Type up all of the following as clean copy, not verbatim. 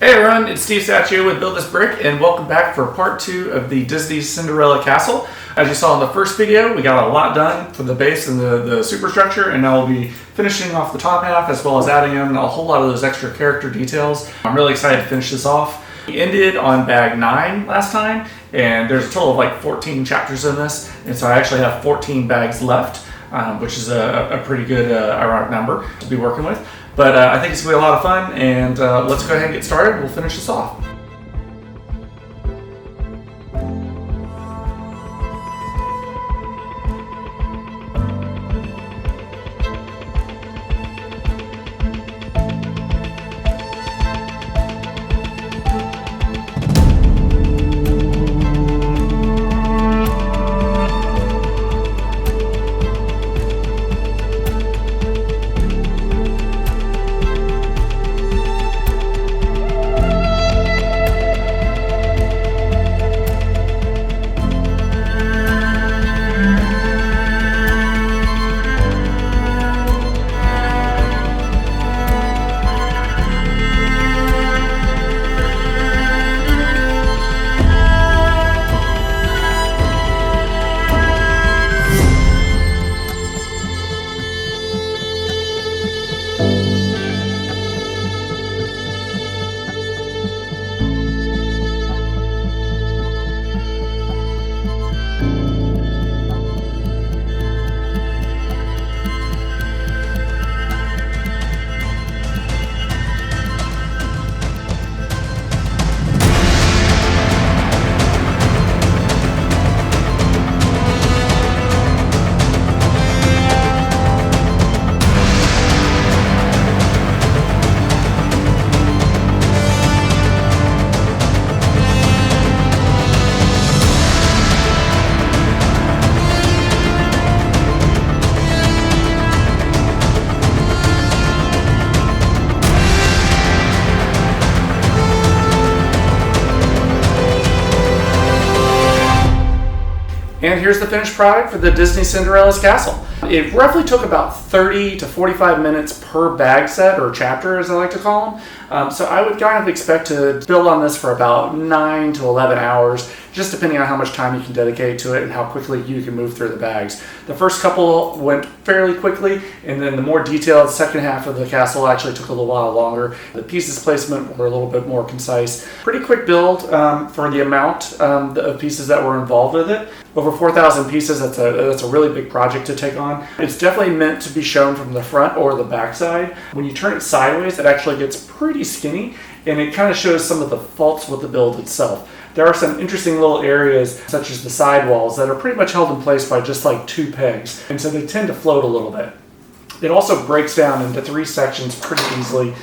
Hey everyone, it's Steve Saccio with Build This Brick, and welcome back for part 2 of the Disney Cinderella castle. As you saw in the first video, we got a lot done for the base and the superstructure, and now we'll be finishing off the top half as well as adding in a whole lot of those extra character details. I'm really excited to finish this off. We ended on bag 9 last time, and there's a total of like 14 chapters in this, and so I actually have 14 bags left, which is a pretty good ironic number to be working with. But I think it's going to be a lot of fun, and let's go ahead and get started. We'll finish this off. And here's the finished product for the Disney Cinderella's castle. It roughly took about 30 to 45 minutes per bag set, or chapter as I like to call them. So I would kind of expect to build on this for about 9 to 11 hours, just depending on how much time you can dedicate to it and how quickly you can move through the bags. The first couple went fairly quickly, and then the more detailed second half of the castle actually took a little while longer. The pieces placement were a little bit more concise. Pretty quick build for the amount of pieces that were involved with it. Over 4,000 pieces, that's a really big project to take on. It's definitely meant to be shown from the front or the back side. When you turn it sideways, it actually gets pretty skinny, and it kind of shows some of the faults with the build itself. There are some interesting little areas, such as the side walls, that are pretty much held in place by just like 2 pegs, and so they tend to float a little bit. It also breaks down into 3 sections pretty easily.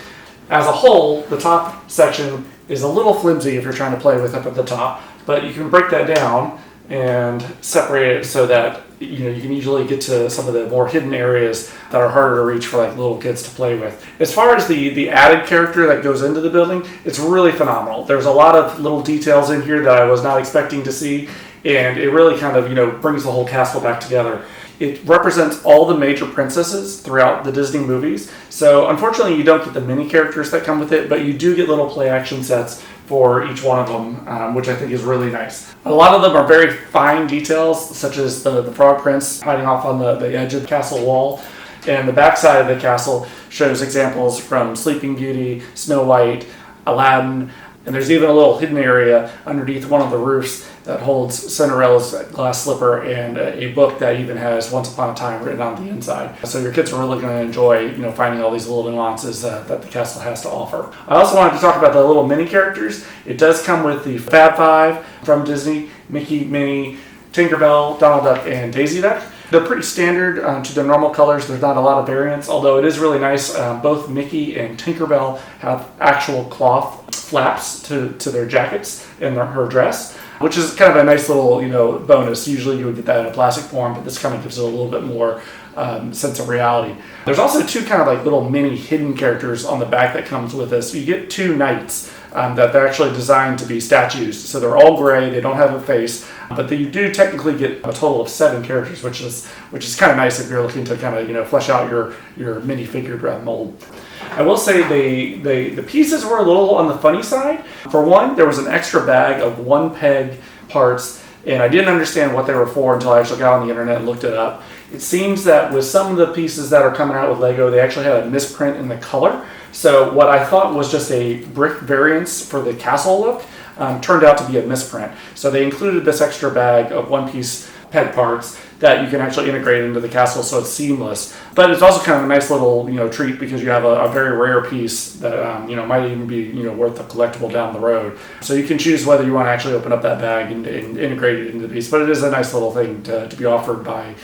As a whole, the top section is a little flimsy if you're trying to play with up at the top, but you can break that down and separate it so that you can easily get to some of the more hidden areas that are harder to reach for like little kids to play with. As far as the added character that goes into the building, it's really phenomenal. There's a lot of little details in here that I was not expecting to see, and it really kind of brings the whole castle back together. It represents all the major princesses throughout the Disney movies. So unfortunately you don't get the mini characters that come with it, but you do get little play action sets for each one of them, which I think is really nice. A lot of them are very fine details, such as the frog prince hiding off on the edge of the castle wall. And the backside of the castle shows examples from Sleeping Beauty, Snow White, Aladdin, and there's even a little hidden area underneath one of the roofs that holds Cinderella's glass slipper and a book that even has Once Upon a Time written on the inside. So your kids are really going to enjoy, finding all these little nuances that the castle has to offer. I also wanted to talk about the little mini characters. It does come with the Fab Five from Disney: Mickey, Minnie, Tinkerbell, Donald Duck, and Daisy Duck. They're pretty standard to their normal colors. There's not a lot of variance, although it is really nice. Both Mickey and Tinkerbell have actual cloth flaps to their jackets and her dress, which is kind of a nice little bonus. Usually you would get that in a plastic form, but this kind of gives it a little bit more sense of reality. There's also 2 kind of like little mini hidden characters on the back that comes with this. You get 2 knights that they're actually designed to be statues. So they're all gray, they don't have a face, but you do technically get a total of 7 characters, which is kind of nice if you're looking to kind of flesh out your minifigure mold. I will say the pieces were a little on the funny side. For one, there was an extra bag of 1 peg parts, and I didn't understand what they were for until I actually got on the internet and looked it up. It seems that with some of the pieces that are coming out with Lego, they actually had a misprint in the color. So what I thought was just a brick variance for the castle look turned out to be a misprint. So they included this extra bag of 1-piece peg parts that you can actually integrate into the castle, so it's seamless. But it's also kind of a nice little treat because you have a very rare piece that might even be worth a collectible down the road. So you can choose whether you want to actually open up that bag and integrate it into the piece. But it is a nice little thing to be offered by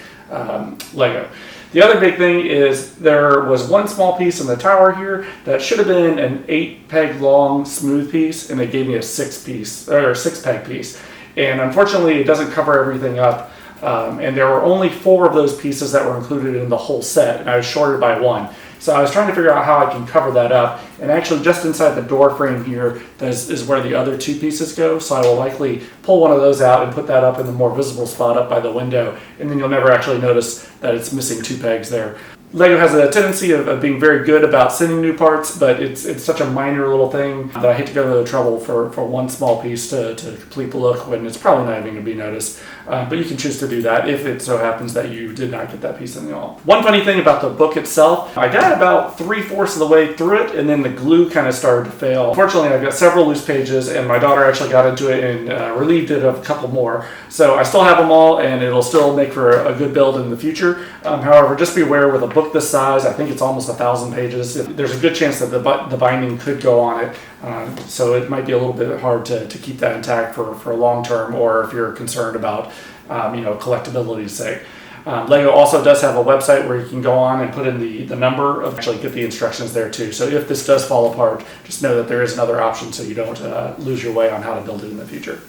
Lego. The other big thing is there was one small piece in the tower here that should have been an 8-peg long smooth piece, and they gave me a 6-peg piece. And unfortunately, it doesn't cover everything up. And there were only 4 of those pieces that were included in the whole set, and I was shorted by 1. So I was trying to figure out how I can cover that up, and actually just inside the door frame here is where the other 2 pieces go, so I will likely pull one of those out and put that up in the more visible spot up by the window, and then you'll never actually notice that it's missing 2 pegs there. Lego has a tendency of being very good about sending new parts, but it's such a minor little thing that I hate to go to the trouble for one small piece to complete the look when it's probably not even going to be noticed. But you can choose to do that if it so happens that you did not get that piece in the all. One funny thing about the book itself, I got about 3/4 of the way through it, and then the glue kind of started to fail. Unfortunately, I've got several loose pages, and my daughter actually got into it and relieved it of a couple more. So I still have them all, and it'll still make for a good build in the future. However, just be aware with a book this size, I think it's almost 1,000 pages. There's a good chance that the binding could go on it, so it might be a little bit hard to keep that intact for long term, or if you're concerned about collectability's sake. Lego also does have a website where you can go on and put in the number of actually get the instructions there too. So if this does fall apart, just know that there is another option so you don't lose your way on how to build it in the future.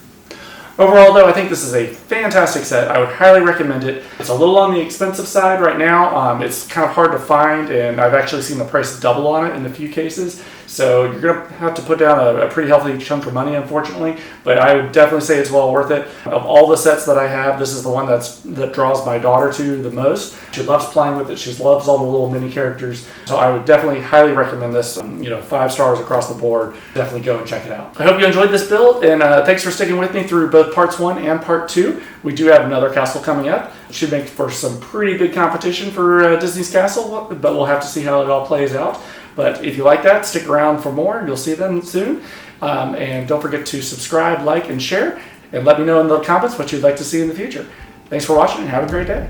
Overall, though, I think this is a fantastic set. I would highly recommend it. It's a little on the expensive side right now. It's kind of hard to find, and I've actually seen the price double on it in a few cases. So you're going to have to put down a pretty healthy chunk of money, unfortunately. But I would definitely say it's well worth it. Of all the sets that I have, this is the one that draws my daughter to the most. She loves playing with it. She loves all the little mini characters. So I would definitely highly recommend this. 5 stars across the board. Definitely go and check it out. I hope you enjoyed this build, and thanks for sticking with me through both parts 1 and part 2. We do have another castle coming up. It should make for some pretty big competition for Disney's castle, but we'll have to see how it all plays out. But if you like that, stick around for more. You'll see them soon. And don't forget to subscribe, like, and share. And let me know in the comments what you'd like to see in the future. Thanks for watching, and have a great day.